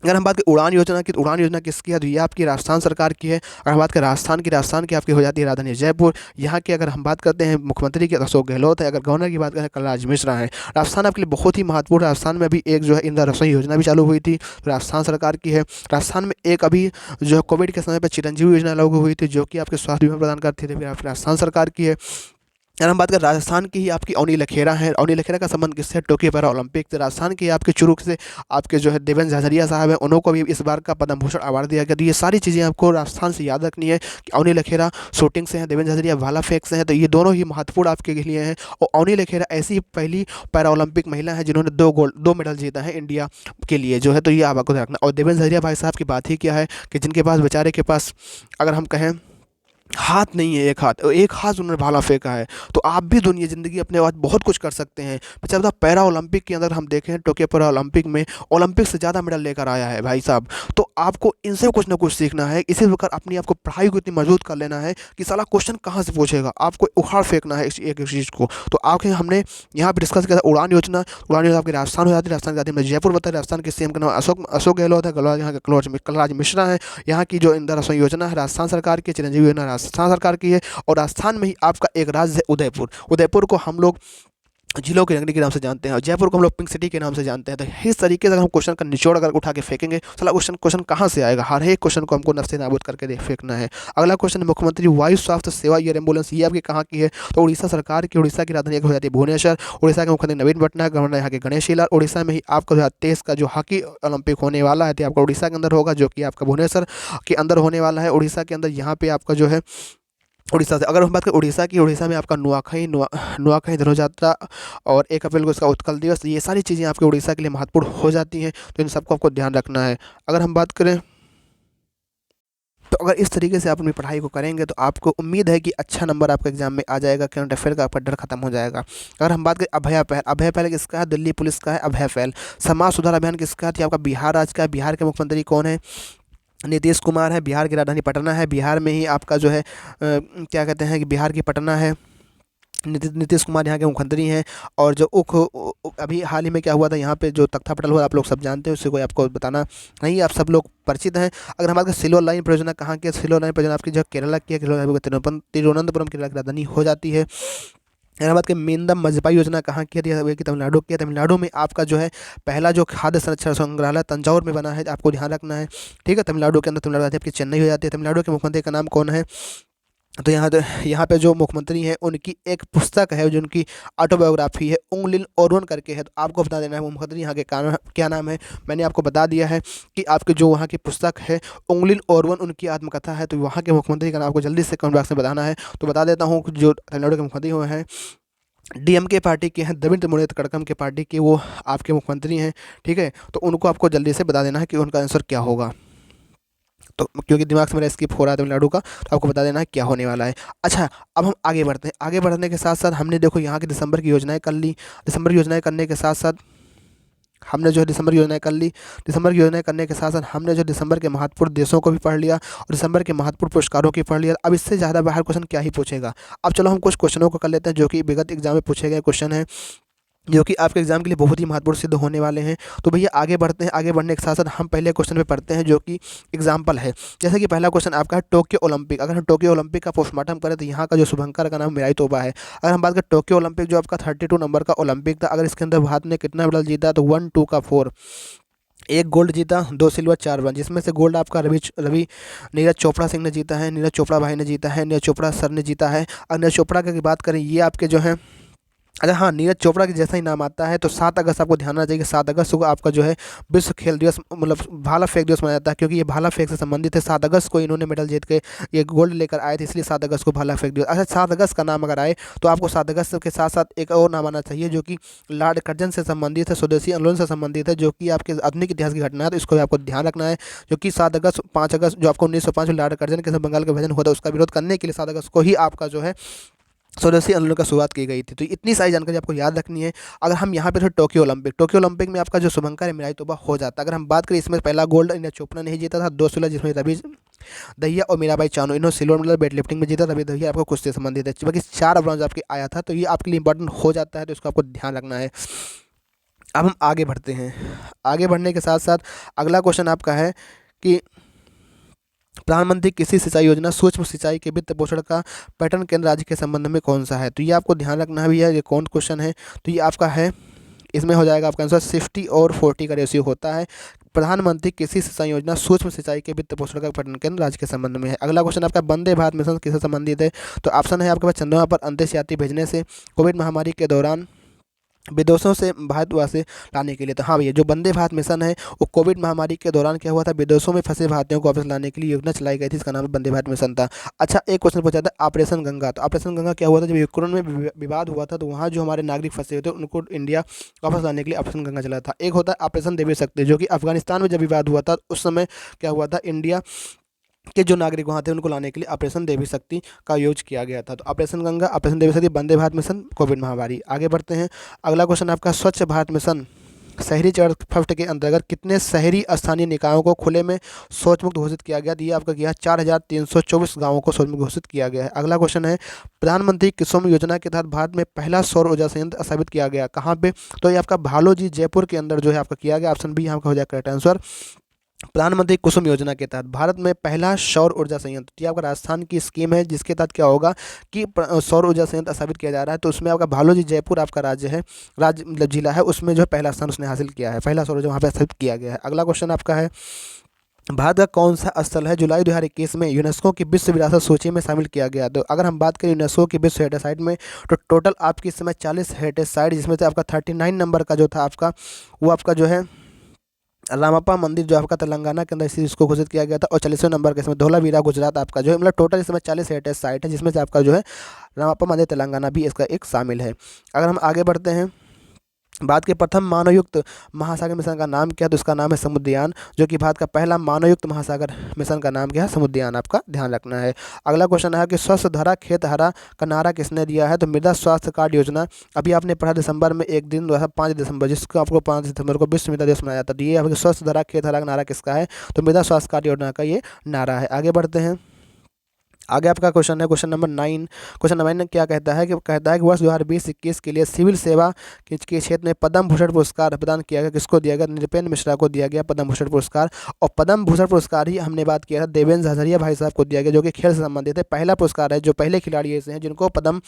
अगर हम बात करें उड़ान योजना की, तो उड़ान योजना किसकी है? तो ये आपकी राजस्थान सरकार की है। अगर हम बात करें राजस्थान की आपकी हो जाती है राजधानी जयपुर। यहाँ की अगर हम बात करते हैं मुख्यमंत्री की, अशोक गहलोत है। अगर गवर्नर की बात करें, कलराज मिश्रा है। राजस्थान आपके लिए बहुत ही महत्वपूर्ण। राजस्थान में अभी एक जो है इंदिरा रसोई योजना भी चालू हुई थी, राजस्थान सरकार की है। राजस्थान में एक अभी जो है कोविड के समय पर चिरंजीवी योजना लागू हुई थी, जो कि आपके स्वास्थ्य बीमा प्रदान करती थी, राजस्थान सरकार की है। अगर हम बात करें राजस्थान की ही आपकी अवनी लखेरा है। अवनी लखेरा का संबंध किससे? टोक्यो पैरा ओलंपिक से। राजस्थान की आपके चुरुक से आपके जो है देवेंद्र झाझरिया साहब हैं, उनको भी इस बार का पद्म भूषण अवार्ड दिया गया। तो ये सारी चीज़ें आपको राजस्थान से याद रखनी है कि अवनी लखेरा शूटिंग से हैं, देवेंद्र झाझरिया भाला फेंक से हैं। तो ये दोनों ही महत्वपूर्ण आपके लिए हैं। और अवनी लखेरा ऐसी पहली पैरा ओलंपिक महिला है जिन्होंने 2 मेडल जीता है इंडिया के लिए जो है। तो ये आपको रखना। और देवेंद्र झाझरिया भाई साहब की बात ही क्या है कि जिनके पास बेचारे के पास अगर हम कहें हाथ नहीं है, एक हाथ उन्होंने भाला फेंका है। तो आप भी दुनिया ज़िंदगी अपने बाद बहुत कुछ कर सकते हैं। अच्छा बता, पैरा ओलंपिक के अंदर हम देखें, टोक्यो पैरा ओलंपिक में ओलंपिक से ज़्यादा मेडल लेकर आया है भाई साहब। तो आपको इनसे कुछ ना कुछ सीखना है। इसी प्रकार अपनी आपको पढ़ाई को इतनी मजबूत कर लेना है कि साला क्वेश्चन कहाँ से पूछेगा, आपको उखाड़ फेंकना है एक चीज़ को। तो आके हमने यहाँ पर डिस्कस किया था उड़ान योजना। उड़ान योजना आपकी राजस्थान हो जाती है। राजस्थान की जाती है, मैं जयपुर बताया। राजस्थान के सीएम का नाम अशोक गहलोत है। गहलोत यहाँ के कलराज मिश्रा है। यहाँ की जो इंदिरा रसोई योजना है राजस्थान सरकार की, चिरंजीवी योजना राजस्थान सरकार की है। और राजस्थान में ही आपका एक राज्य है उदयपुर। उदयपुर को हम लोग जिलों की नगरी के नाम से जानते हैं, और जयपुर को हम लोग पिंक सिटी के नाम से जानते हैं। तो इस तरीके से अगर हम क्वेश्चन का निचोड़ अगर उठा के फेंकेंगे, साला क्वेश्चन कहाँ से आएगा? हर एक क्वेश्चन को हमको नस्ते नाबूद करके फेंकना है। अगला क्वेश्चन, मुख्यमंत्री वायु स्वास्थ्य सेवा एयर एम्बुलेंस, ये आपकी कहाँ की है? तो उड़ीसा सरकार की। उड़ीसा की राजधानी हो जाती है भुवनेश्वर। उड़ीसा के मुख्यमंत्री नवीन पटनायक, गवर्नर यहाँ के गणेश लाल। उड़ीसा में ही आपका 2023 का जो हॉकी ओलंपिक होने वाला है, तो आपका उड़ीसा के अंदर होगा, जो कि आपका भुवनेश्वर के अंदर होने वाला है। उड़ीसा के अंदर यहाँ पे आपका जो है उड़ीसा से। अगर हम बात करें उड़ीसा की, उड़ीसा में आपका नुआखाई धनुजात्रा और 1 अप्रैल को इसका उत्कल दिवस, ये सारी चीज़ें आपके उड़ीसा के लिए महत्वपूर्ण हो जाती हैं, तो इन सबको आपको ध्यान रखना है। अगर हम बात करें, तो अगर इस तरीके से आप अपनी पढ़ाई को करेंगे तो आपको उम्मीद है कि अच्छा नंबर आपके एग्जाम में आ जाएगा, करंट अफेयर का आपका डर खत्म हो जाएगा। अगर हम बात करें अभया पहल, अभया पहल किसका है? दिल्ली पुलिस का है अभया पहल। समाज सुधार अभियान किसका है? तो ये आपका बिहार राज्य का है। बिहार के मुख्यमंत्री कौन है? नीतीश कुमार है। बिहार की राजधानी पटना है। बिहार में ही आपका जो है क्या कहते हैं कि बिहार की पटना है। नीतीश कुमार यहाँ के मुख्यमंत्री हैं। और जो अभी हाल ही में क्या हुआ था, यहाँ पे जो तख्तापटल हुआ, आप लोग सब जानते हैं, उससे कोई आपको बताना नहीं, आप सब लोग परिचित हैं। अगर हमारे सिल्वर लाइन परियोजना कहाँ की है? सिल्वर लाइन परियोजना आपकी जो केरला की है, तिरुवनंतपुरम की राजधानी हो जाती है। हैदराबाद के मेंदम मजबा योजना कहाँ की है? कि तमिलनाडु की है। तमिलनाडु में आपका जो है पहला जो खाद्य संरक्षण संग्रहालय तंजौर में बना है, आपको ध्यान रखना है। ठीक है, तमिलनाडु के अंदर, तमिलनाडु आपकी चेन्नई हो जाती है। तमिलनाडु के मुख्यमंत्री का नाम कौन है? तो यहाँ पे जो मुख्यमंत्री हैं उनकी एक पुस्तक है जो उनकी ऑटोबायोग्राफी है, उंगलिन ओरोन करके है। तो आपको बता देना है वो मुख्यमंत्री यहाँ के क्या नाम है। मैंने आपको बता दिया है कि आपकी जो वहाँ की पुस्तक है उंगलिन ओरोन, उनकी आत्मकथा है। तो वहाँ के मुख्यमंत्री का नाम आपको जल्दी से कमेंट बॉक्स में बताना है। तो बता देता हूँ जो तमिलनाडु के मुख्यमंत्री हुए हैं, डीएमके पार्टी के हैं, द्रविड़ मुनेत्र कड़कम के पार्टी के वो आपके मुख्यमंत्री हैं। ठीक है, तो उनको आपको जल्दी से बता देना है कि उनका आंसर क्या होगा। तो क्योंकि दिमाग से मेरा स्किप हो रहा है तमिलनाडु का, तो आपको बता देना है क्या होने वाला है। अच्छा, अब हम आगे बढ़ते हैं। आगे बढ़ने के साथ साथ हमने देखो यहाँ की दिसंबर की योजनाएं कर ली। दिसंबर की योजनाएं करने के साथ साथ हमने जो है दिसंबर की योजनाएं कर ली। दिसंबर की योजनाएं करने के साथ साथ हमने जो दिसंबर के महत्वपूर्ण देशों को भी पढ़ लिया और दिसंबर के महत्वपूर्ण पुरस्कारों की पढ़ लिया। अब इससे ज़्यादा बाहर क्वेश्चन क्या ही पूछेगा। अब चलो हम कुछ क्वेश्चनों को कर लेते हैं जो कि विगत एग्जाम में पूछे गए क्वेश्चन हैं, जो कि आपके एग्जाम के लिए बहुत ही महत्वपूर्ण सिद्ध होने वाले हैं। तो भैया आगे बढ़ते हैं। आगे बढ़ने के साथ साथ हम पहले क्वेश्चन पे पढ़ते हैं जो कि एग्जाम्पल है। जैसे कि पहला क्वेश्चन आपका है टोक्यो ओलंपिक। अगर हम टोक्यो ओलंपिक का पोस्टमार्टम करें तो यहाँ का जो शुभंकर का नाम मिराई तोबा है। अगर हम बात करें टोक्यो ओलंपिक जो आपका 32 नंबर का ओलंपिक था, अगर इसके अंदर भारत ने कितना मेडल जीता? तो 1 2 का 4, एक गोल्ड जीता, 2 सिल्वर, 4 ब्रॉन्ज, जिसमें से गोल्ड आपका रवि नीरज चोपड़ा सिंह ने जीता है, नीरज चोपड़ा भाई ने जीता है, नीरज चोपड़ा सर ने जीता है। और नीरज चोपड़ा की बात करें, ये आपके जो हैं, अच्छा हाँ, नीरज चोपड़ा के जैसा ही नाम आता है। तो 7 अगस्त आपको ध्यान रखना चाहिए कि 7 अगस्त को आपका जो है विश्व खेल दिवस, मतलब भाला फेंक दिवस मनाया जाता है, क्योंकि ये भाला फेंक से संबंधित है। 7 अगस्त को इन्होंने मेडल जीत के ये गोल्ड लेकर आए थे, इसलिए 7 अगस्त को भाला फेंक दिवस। अच्छा, 7 अगस्त का नाम अगर आए तो आपको 7 अगस्त के साथ साथ एक और नाम आना चाहिए जो कि लॉर्ड कर्जन से संबंधित है, स्वदेशी आंदोलन से संबंधित है, जो कि आपके आधुनिक इतिहास की घटना है। तो इसको भी आपको ध्यान रखना है, जो कि 7 अगस्त 5 अगस्त जो आपको 1905 में लॉर्ड कर्जन के साथ बंगाल का विभाजन हुआ था, उसका विरोध करने के लिए 7 अगस्त को ही आपका जो है स्वदेशी आंदोलन का शुरुआत की गई थी। तो इतनी सारी जानकारी आपको याद रखनी है। अगर हम यहाँ पे थे टोक्यो ओलंपिक, टोक्यो ओलंपिक में आपका जो शुभंकर है मिराई तोबा हो जाता। अगर हम बात करें, इसमें पहला गोल्ड नीरज चोपड़ा ने ही जीता था, 2 सिल्वर जिसमें रवि दहिया और मीराबाई चानू, इन्होंने सिल्वर मेडल वेट लिफ्टिंग में जीता। रवि दहिया आपको कुश्ती से संबंधित है, बाकी 4 ब्रॉन्ज आपके आया था। तो ये आपके लिए इंपॉर्टेंट हो जाता है, तो इसको आपको ध्यान रखना है। अब हम आगे बढ़ते हैं। आगे बढ़ने के साथ साथ अगला क्वेश्चन आपका है कि प्रधानमंत्री कृषि सिंचाई योजना सूक्ष्म सिंचाई के वित्त पोषण का पैटर्न केंद्र राज्य के संबंध में कौन सा है? तो ये आपको ध्यान रखना है भैया, ये कौन क्वेश्चन है? तो ये आपका है, इसमें हो जाएगा आपका आंसर 60 और 40 का रेशियो होता है। प्रधानमंत्री कृषि सिंचाई योजना सूक्ष्म सिंचाई के वित्त पोषण का पैटर्न केंद्र राज्य के संबंध में है। अगला क्वेश्चन आपका वंदे भारत मिशन किससे संबंधित है? तो ऑप्शन है आपके पास चंद्रमा पर अंतरिक्ष यात्री भेजने से, कोविड महामारी के दौरान विदेशों से भारतवासी लाने के लिए। तो हाँ भैया, जो वंदे भारत मिशन है वो कोविड महामारी के दौरान क्या हुआ था, विदेशों में फंसे भारतीयों को वापस लाने के लिए योजना चलाई गई थी, इसका नाम वंदे भारत मिशन था। अच्छा, एक क्वेश्चन पूछा था ऑपरेशन गंगा। तो ऑपरेशन गंगा क्या हुआ था, जब यूक्रेन में विवाद हुआ था, तो वहाँ जो हमारे नागरिक फंसे हुए थे उनको इंडिया वापस लाने के लिए ऑपरेशन गंगा चला था। एक होता है ऑपरेशन देवी शक्ति, जो कि अफगानिस्तान में जब विवाद हुआ था उस समय क्या हुआ था, इंडिया के जो नागरिक वहाँ थे उनको लाने के लिए ऑपरेशन देवी शक्ति का यूज किया गया था। तो ऑपरेशन गंगा, ऑपरेशन देवी शक्ति, वंदे भारत मिशन, कोविड महामारी। आगे बढ़ते हैं। अगला क्वेश्चन आपका स्वच्छ भारत मिशन शहरी चरण फर्स्ट के अंतर्गत कितने शहरी स्थानीय निकायों को खुले में शौच मुक्त घोषित किया गया? तो ये आपका किया 4324 गाँवों को शौच मुक्त घोषित किया गया है। अगला क्वेश्चन है, प्रधानमंत्री कुसुम योजना के तहत भारत में पहला सौर ऊर्जा संयंत्र स्थापित किया गया, कहाँ पे? तो ये आपका भालोजी जयपुर के अंदर जो है आपका किया गया। ऑप्शन बी यहाँ का हो जाएगा करेक्ट आंसर। प्रधानमंत्री कुसुम योजना के तहत भारत में पहला सौर ऊर्जा संयंत्र, ये आपका राजस्थान की स्कीम है, जिसके तहत क्या होगा कि सौर ऊर्जा संयंत्र स्थापित किया जा रहा है। तो उसमें आपका भालोजी जयपुर आपका राज्य है, राज्य मतलब जिला है, उसमें जो है पहला स्थान उसने हासिल किया है, पहला सौर ऊर्जा वहाँ पर स्थापित किया गया है। अगला क्वेश्चन आपका है, भारत का कौन सा स्थल है जुलाई 2021 में यूनेस्को की विश्व विरासत सूची में शामिल किया गया? तो अगर हम बात करें यूनेस्को की विश्व हेरिटेज साइट में, तो टोटल आपकी इस समय 40 हेरिटेज साइट, जिसमें से आपका 39 नंबर का जो था आपका, वो आपका जो है रामप्पा मंदिर जो आपका तेलंगाना के अंदर इसी इसको घोषित किया गया था। और 40वें नंबर के इसमें धोलावीरा गुजरात आपका जो है, मतलब टोटल इसमें 40 हेरिटेज साइट है, जिसमें से आपका जो है रामप्पा मंदिर तेलंगाना भी इसका एक शामिल है। अगर हम आगे बढ़ते हैं, भारत के प्रथम मानवयुक्त महासागर मिशन का नाम क्या है, तो इसका नाम है समुद्रयान, जो कि भारत का पहला मानवयुक्त महासागर मिशन का नाम क्या है, समुद्रयान, आपका ध्यान रखना है। अगला क्वेश्चन है कि स्वस्थ धरा खेत हरा का नारा किसने दिया है, तो मृदा स्वास्थ्य कार्ड योजना। अभी आपने पढ़ा दिसंबर में एक दिन 5 दिसंबर, जिसको आपको 5 दिसंबर को विश्व मृदा दिवस मनाया जाता है। तो ये आपके स्वस्थ धरा खेत हरा का नारा किसका है, तो मृदा स्वास्थ्य कार्ड योजना का ये नारा है। आगे बढ़ते हैं, आगे आपका क्वेश्चन है क्वेश्चन नंबर 9। क्वेश्चन नंबर 9 क्या कहता है, कि कहता है कि वर्ष 2020-21 के लिए सिविल सेवा के क्षेत्र में पद्म भूषण पुरस्कार प्रदान किया गया, किसको दिया गया, नृपेंद्र मिश्रा को दिया गया पद्म भूषण पुरस्कार। और पद्म भूषण पुरस्कार ही हमने बात किया था देवेंद्र झाझरिया भाई साहब को दिया गया, जो कि खेल से संबंधित है। पहला पुरस्कार है, जो पहले खिलाड़ी ऐसे हैं जिनको पद्म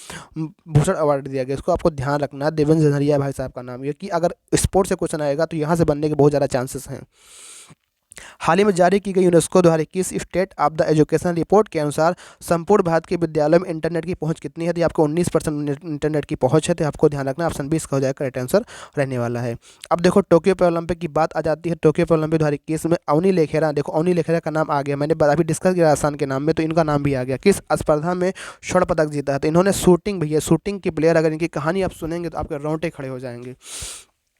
भूषण अवार्ड दिया गया। इसको आपको ध्यान रखना है, देवेंद्र झाझरिया भाई साहब का नाम, ये कि अगर स्पोर्ट से क्वेश्चन आएगा तो यहाँ से बनने के बहुत ज़्यादा चांसेस हैं। हाल ही में जारी की गई यूनेस्को द्वारा 21 state of the education report के अनुसार संपूर्ण भारत के विद्यालयों में इंटरनेट की पहुंच कितनी है, तो आपको 19% इंटरनेट की पहुंच है। तो आपको ध्यान रखना, ऑप्शन 20 का हो जाएगा करेक्ट आंसर रहने वाला है। अब देखो टोक्यो पैरालंपिक की बात आ जाती है। टोक्यो पैरालंपिक 2021 में अवनी लेखेरा, देखो अवनी लेखेरा का नाम आ गया, मैंने अभी डिस्कस किया राजस्थान के नाम में, तो इनका नाम भी आ गया। किस स्पर्धा में स्वर्ण पदक जीता है, तो इन्होंने शूटिंग, भैया शूटिंग की प्लेयर, अगर इनकी कहानी आप सुनेंगे तो आपके रोंगटे खड़े हो जाएंगे।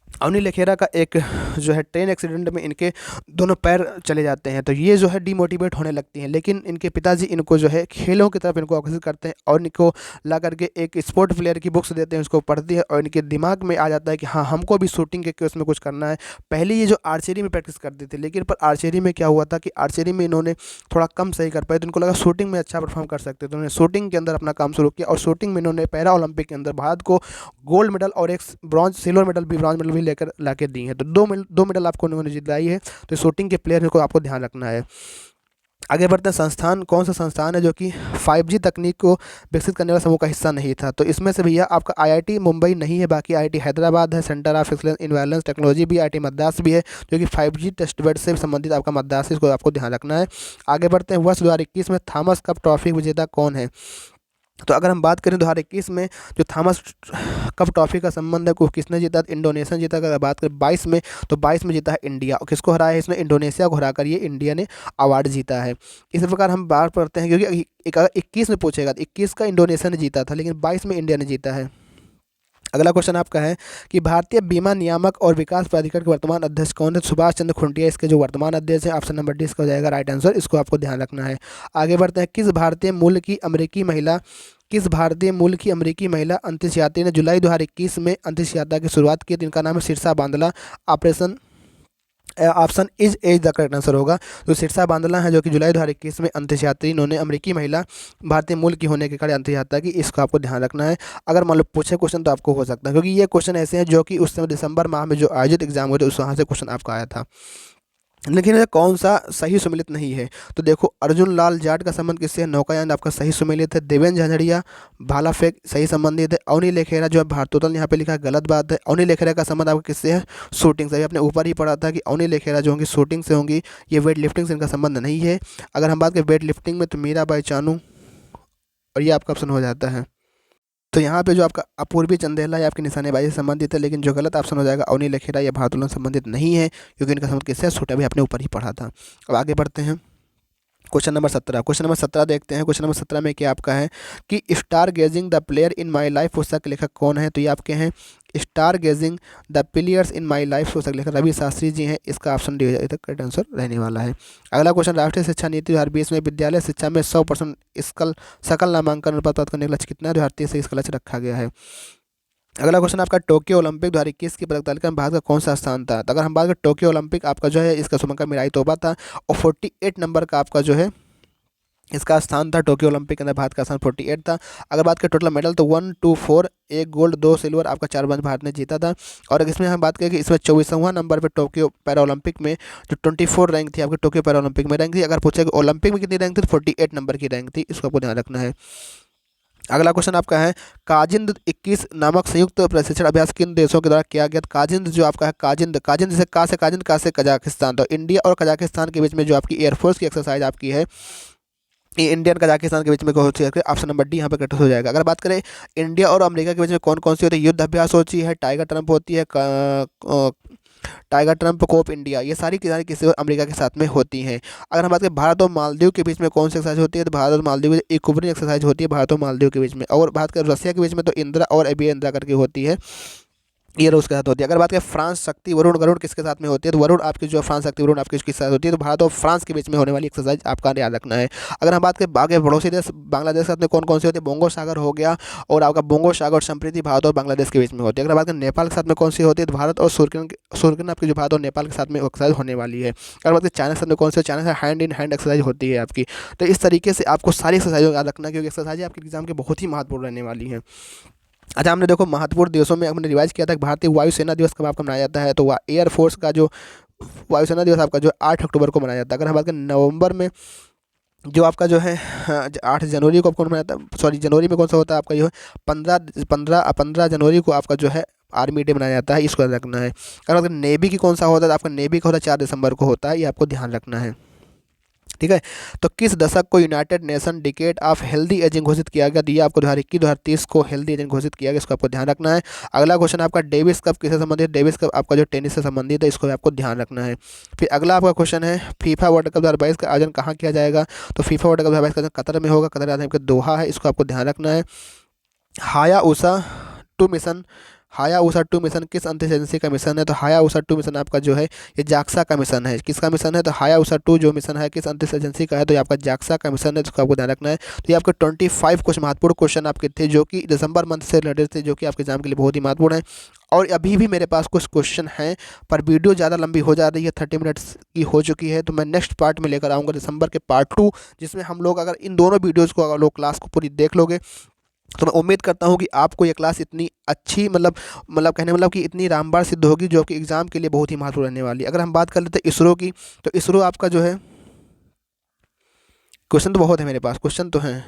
अवनी लेखेरा का एक जो है ट्रेन एक्सीडेंट में इनके दोनों पैर चले जाते हैं, तो ये जो है डिमोटिवेट होने लगती हैं, लेकिन इनके पिताजी इनको जो है खेलों की तरफ इनको आकर्षित करते हैं और इनको ला करके एक स्पोर्ट प्लेयर की बुक्स देते हैं, उसको पढ़ती है और इनके दिमाग में आ जाता है कि हाँ हमको भी शूटिंग के उसमें कुछ करना है। पहले ये जो आर्चरी में प्रैक्टिस करती थी, लेकिन पर आर्चरी में क्या हुआ था कि आर्चरी में इन्होंने थोड़ा कम सही कर पाए, तो इनको लगा शूटिंग में अच्छा परफॉर्म कर सकते, तो उन्होंने शूटिंग के अंदर अपना काम शुरू किया। और शूटिंग में इन्होंने पैरा ओलंपिक के अंदर भारत को गोल्ड मेडल और एक ब्रॉन्ज सिल्वर मेडल भी, ब्रॉन्ज मेडल भी लेकर ला के दी है। तो दो मेडल आपको उन्होंने जितलाई है। तो शूटिंग के प्लेयर को आपको ध्यान रखना है। आगे बढ़ते हैं, संस्थान कौन सा संस्थान है जो कि 5G तकनीक को विकसित करने वाले समूह का हिस्सा नहीं था, तो इसमें से भैया आपका IIT मुंबई नहीं है, बाकी IIT हैदराबाद है, centre of excellence in wireless technology भी, IIT मद्रास भी है, जो कि 5G टेस्ट बेड से संबंधित आपका मद्रास है, इसको आपको ध्यान रखना है। आगे बढ़ते हैं, वर्ष 2021 में थॉमस कप ट्रॉफी विजेता कौन है, तो अगर हम बात करें 2021 में जो थॉमस कप ट्रॉफी का संबंध है को किसने जीता, इंडोनेशिया ने जीता। अगर बात करें 22 में, तो 22 में जीता है इंडिया, और किसको हराया है इसमें, इंडोनेशिया को हराकर ये इंडिया ने अवार्ड जीता है। इसी प्रकार हम बात करते हैं, क्योंकि 21 में पूछेगा तो 21 का इंडोनेशिया ने जीता था, लेकिन 22 में इंडिया ने जीता है। अगला क्वेश्चन आपका है कि भारतीय बीमा नियामक और विकास प्राधिकरण के वर्तमान अध्यक्ष कौन है, सुभाष चंद्र खुंटिया इसके जो वर्तमान अध्यक्ष है। ऑप्शन नंबर डी इसका हो जाएगा राइट आंसर, इसको आपको ध्यान रखना है। आगे बढ़ते हैं, किस भारतीय मूल की अमेरिकी महिला अंतरिक्ष यात्री ने जुलाई 2021 में अंतरिक्ष यात्रा की शुरुआत की, जिनका नाम है Sirisha Bandla. Option is A the correct answer होगा। तो शीर्षा बांदला है, जो कि जुलाई 2021 में अंतरिक्ष यात्री, इन्होंने अमेरिकी महिला भारतीय मूल की होने के कारण अंतरिक्ष यात्रा की, इसको आपको ध्यान रखना है। अगर मान लो पूछे क्वेश्चन तो आपको हो सकता है, क्योंकि ये क्वेश्चन ऐसे हैं जो कि उस समय दिसंबर माह में जो आयोजित एग्जाम हुए थे उस वहाँ से क्वेश्चन आपका आया था, लेकिन यह कौन सा सही सुमेलित नहीं है, तो देखो अर्जुन लाल जाट का संबंध किससे है, नौकायान आपका सही सुमेलित है। देवेंद्र झाझड़िया भाला फेंक सही संबंधित है। अवनी लेखेरा जो है भारतोदल यहाँ पे लिखा है गलत बात है। अवनी लेखेरा का संबंध आपका किससे है, शूटिंग से। आपने ऊपर ही पढ़ा था कि अवनी लेखेरा जो होंगी शूटिंग से होंगी, ये वेट लिफ्टिंग से इनका संबंध नहीं है। अगर हम बात करें वेट लिफ्टिंग में, तो मीराबाई चानू, और ये आपका ऑप्शन हो जाता है। तो यहाँ पे जो आपका अपूर्वी चंदेला या आपकी निशानेबाजी से संबंधित है, लेकिन जो गलत ऑप्शन हो जाएगा अवनी लेखेरा या भारतोलन संबंधित नहीं है, क्योंकि इनका संबंध किससे, छोटा भी आपने ऊपर ही पढ़ा था। अब आगे बढ़ते हैं, क्वेश्चन नंबर 17। क्वेश्चन नंबर 17 देखते हैं। क्वेश्चन नंबर 17 में क्या आपका है कि star gazing the player in my life पुस्तक के लेखक कौन है, तो ये आपके हैं star gazing the players in my life पुस्तक लेखक रवि शास्त्री जी हैं। इसका ऑप्शन डी हो जाएगा करेक्ट आंसर रहने वाला है। अगला क्वेश्चन, राष्ट्रीय शिक्षा नीति 2020 में विद्यालय शिक्षा में 100% सकल नामांकन अनुपात प्राप्त करने का लक्ष्य कितना है, 2030 से इसका लक्ष्य रखा गया है। अगला क्वेश्चन आपका, टोक्यो ओलंपिक 2021 की पदक तालिका में भारत का कौन सा स्थान था, तो अगर हम बात करें टोक्यो ओलंपिक आपका जो है इसका शुभंकर मिराई तोबा था, और 48 नंबर का आपका जो है इसका स्थान था। टोक्यो ओलंपिक के अंदर भारत का स्थान 48 था। अगर बात करें टोटल मेडल, तो 1 2 4, 1 गोल्ड 2 सिल्वर आपका 4 ब्रॉन्ज भारत ने जीता था। और अगर इसमें हम बात करें कि इसमें 24वां नंबर पे टोक्यो पैरा ओलंपिक में जो 24 रैंक थी आपके टोक्यो पैरा ओलंपिक में रैंक थी। अगर पूछे कि ओलंपिक में कितनी रैंक थी, तो 48 नंबर की रैंक थी, इसको आपको ध्यान रखना है। अगला क्वेश्चन आपका है, काजिंद 21 नामक संयुक्त प्रशिक्षण अभ्यास किन देशों के द्वारा किया गया। काजिंद जो आपका है, काजिंद जैसे का से काजिंद, का से कजाकिस्तान, तो इंडिया और कजाकिस्तान के बीच में जो आपकी एयरफोर्स की एक्सरसाइज आपकी है, ये इंडियन कजाकिस्तान के बीच में होती है। ऑप्शन नंबर डी यहाँ पे करेक्ट हो जाएगा। अगर बात करें इंडिया और अमेरिका के बीच में कौन कौन सी होती है, युद्ध अभ्यास होती है, टाइगर ट्रम्प होती है, टाइगर ट्रम्प कोप इंडिया, ये सारी की सारी किसी और अमेरिका के साथ में होती हैं। अगर हम बात करें भारत और मालदीव के बीच में कौन सी एक्सरसाइज होती है, तो भारत और मालदीव में इक्विपमेंट एक्सरसाइज होती है भारत और मालदीव के बीच में। और बात करें रसिया के बीच में तो इंदिरा और अभियंत्रा करके होती है, ये रूस के साथ होती है। अगर बात करें फ्रांस शक्ति वरुण, वरुण किसके साथ में होती है, तो वरुण आपकी जो फ्रांस शक्ति वरुण आपकी किसके साथ होती है, तो भारत और फ्रांस के बीच में होने वाली एक्सरसाइज आपका याद रखना है। अगर हम बात करें आगे पड़ोसी देश बांग्लादेश के साथ में कौन कौन सी होती है, बोंगो सागर हो गया, और आपका बोंगो सागर और संप्रीति भारत और बांग्लादेश के बीच में होती है। अगर बात करें नेपाल के साथ में कौन सी होती है, तो भारत और सुरकिन आपकी जो भारत और नेपाल के साथ में एक्सरसाइज होने वाली है। अगर बात करें चाइना के साथ में कौन सी, चाइना से हैंड इन हैंड एक्सरसाइज होती है आपकी। तो इस तरीके से आपको सारी एक्सरसाइज याद रखना, क्योंकि एक्सरसाइज आपके एग्जाम के बहुत ही महत्वपूर्ण रहने वाली है। अच्छा, हमने देखो महत्वपूर्ण दिवसों में हमने रिवाइज किया था कि भारतीय वायुसेना दिवस कब आपका मनाया जाता है, तो एयरफोर्स का जो वायुसेना दिवस आपका जो 8 अक्टूबर को मनाया जाता है। अगर हम बात करें नवंबर में जो आपका जो है 8 जनवरी को आपको मनाया जाता है, सॉरी जनवरी में कौन सा होता है आपका जो है 15 जनवरी को आपका जो है आर्मी डे मनाया जाता है, इसको याद रखना है। अगर बात करें नेवी की कौन सा होता है, तो आपका नेवी का होता है 4 दिसंबर को होता है, ये आपको ध्यान रखना है। ठीक है, तो किस दशक को United nation decade of healthy ageing घोषित किया गया, तो ये आपको 2021-2030 को हेल्दी एजिंग घोषित किया गया, इसको आपको ध्यान रखना है। अगला क्वेश्चन आपका डेविस कप किससे संबंधित, डेविस कप आपका जो टेनिस से संबंधित है, इसको आपको ध्यान रखना है। फिर अगला आपका क्वेश्चन है फीफा वर्ल्ड कप 2022 का आयोजन कहाँ किया जाएगा, तो फीफा वर्ल्ड कप 2022 का आयोजन कतर में होगा, कतर राजधानी आपका दोहा है, इसको आपको ध्यान रखना है। हायाबुसा 2 मिशन, हायाबुसा 2 मिशन किस अंतरिक्ष एजेंसी का मिशन है, तो हायाबुसा 2 मिशन आपका जो है ये जाक्सा का मिशन है। किसका मिशन है, तो हायाबुसा 2 जो मिशन है किस अंतरिक्ष एजेंसी का है, तो ये आपका जाक्सा का मिशन है, जिसको आपको ध्यान रखना है। तो ये आपके 25 कुछ महत्वपूर्ण क्वेश्चन आपके थे, जो कि दिसंबर मंथ से रिलेटेड थे, जो कि आपके एग्जाम के लिए बहुत ही महत्वपूर्ण है। और अभी भी मेरे पास कुछ क्वेश्चन हैं, पर वीडियो ज़्यादा लंबी हो जा रही है, 30 मिनट्स की हो चुकी है, तो मैं नेक्स्ट पार्ट में लेकर आऊँगा दिसंबर के पार्ट 2, जिसमें हम लोग अगर इन दोनों वीडियोज़ को अगर लोग क्लास को पूरी देख लोगे, तो मैं उम्मीद करता हूँ कि आपको ये क्लास इतनी अच्छी कहने मतलब कि इतनी रामबाण सिद्ध होगी, जो कि एग्ज़ाम के लिए बहुत ही महत्वपूर्ण रहने वाली है। अगर हम बात कर लेते हैं इसरो की, तो इसरो आपका जो है क्वेश्चन तो बहुत है मेरे पास, क्वेश्चन तो हैं,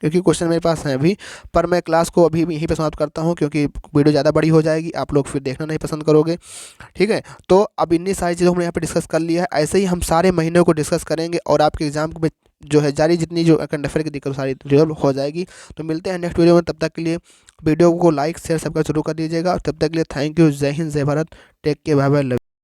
क्योंकि क्वेश्चन मेरे पास हैं अभी, पर मैं क्लास को अभी भी यहीं पे समाप्त करता हूँ, क्योंकि वीडियो ज़्यादा बड़ी हो जाएगी, आप लोग फिर देखना नहीं पसंद करोगे। ठीक है, तो अब इतनी सारी चीज़ों हमने यहाँ पे डिस्कस कर लिया है, ऐसे ही हम सारे महीनों को डिस्कस करेंगे, और आपके एग्जाम में जो है जारी जितनी जो करंट अफेयर की दिक्कत सारी रिजॉल्व हो जाएगी। तो मिलते हैं नेक्स्ट वीडियो में, तब तक के लिए वीडियो को लाइक शेयर सब्सक्राइब जरूर कर दीजिएगा। तब तक के लिए thank you, Jai Hind, Jai Bharat, take care, bye bye, love.